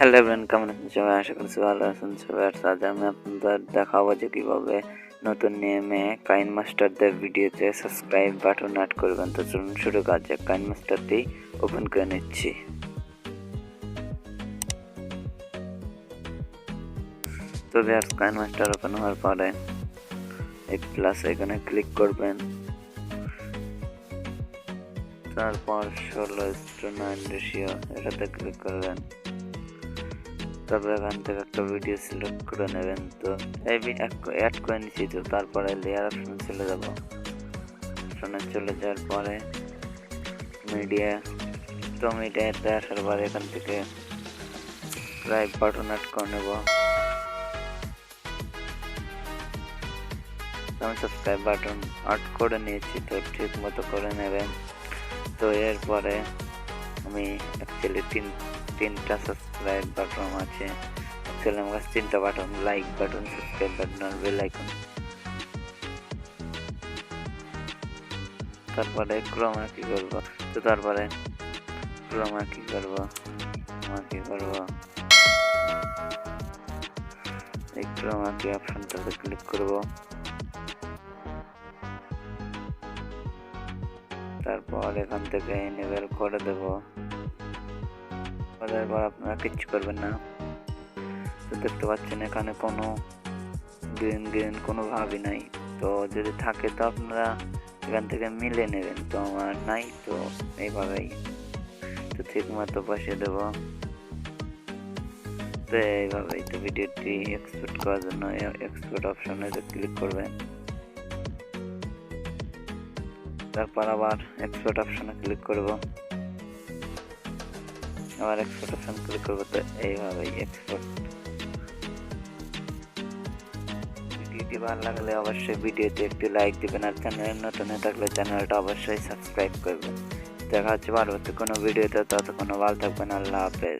Hello everyone, কেমন আছেন সবাই? আশা করছি ভালো আছেন সবাই। আজ আমি আপনাদের দেখাবো যে কীভাবে নতুন নিয়মে কাইন মাস্টারদের ভিডিওতে সাবস্ক্রাইব বাটন অ্যাড করবেন। তো চলুন শুরু করা যাক। কাইন মাস্টারটি ওপেন করে নিচ্ছি। তো ভিউয়ার্স, কাইন মাস্টার ওপেন হওয়ার পরে এই প্লাস এখানে ক্লিক করবেন, তারপর 16:9 রেশিও এটাতে ক্লিক করবেন। তারপর এখান থেকে একটা ভিডিও সিলেক্ট করে নেবেন। তো এই অ্যাড করে নিচ্ছি। তো তারপরে লেয়ার অপশনে চলে যাব। অপশনে চলে যাওয়ার পরে মিডিয়াতে আসার পরে এখান থেকে সাবস্ক্রাইব বাটন অ্যাড করে নেব। আমি সাবস্ক্রাইব বাটন অ্যাড করে নিয়েছি, তো ঠিক মতো করে নেবেন। তো এরপরে আমি অ্যাকচুয়ালি তিনটা সাবস্ক্রাইব বাটন আছে। অ্যাকচুয়ালি আমার কাছে তিনটা button, like button, subscribe button আর বেল আইকন। তারপরে ক্রোমা কি করব? তো তারপরে ক্রোমা কি করব? এই ক্রোমা কি অপশনটাতে ক্লিক করব। তারপর এখান থেকে এনেবল করে দেব। তারপর আপনারা কিচ্ছু করবেন না। তো দেখতে পাচ্ছেন এখানে কোনো গ্রিন কোনো ভাবই নাই। তো যদি থাকে তো আপনারা এখান থেকে মিলে নেবেন। তো আমার নাই, তো এইভাবেই তো ঠিক মতো বসিয়ে দেব। তো এইভাবেই তো ভিডিওটি এক্সপোর্ট করার জন্য এক্সপোর্ট অপশনে ক্লিক করবেন। তারপর আবার এক্সপোর্ট অপশনে ক্লিক করব। আবার এক্সপোর্ট অপশন ক্লিক করব। তো এইভাবেই এক্সপোর্ট। ভিডিওটি ভালো লাগলে অবশ্যই ভিডিওতে একটি লাইক দিবেন, আর চ্যানেল নতুন হয়ে থাকলে চ্যানেলটা অবশ্যই সাবস্ক্রাইব করবেন। দেখা হচ্ছে পরবর্তী কোনো ভিডিওতে। ততক্ষণ ভালো থাকবেন। আল্লাহ হাফেজ।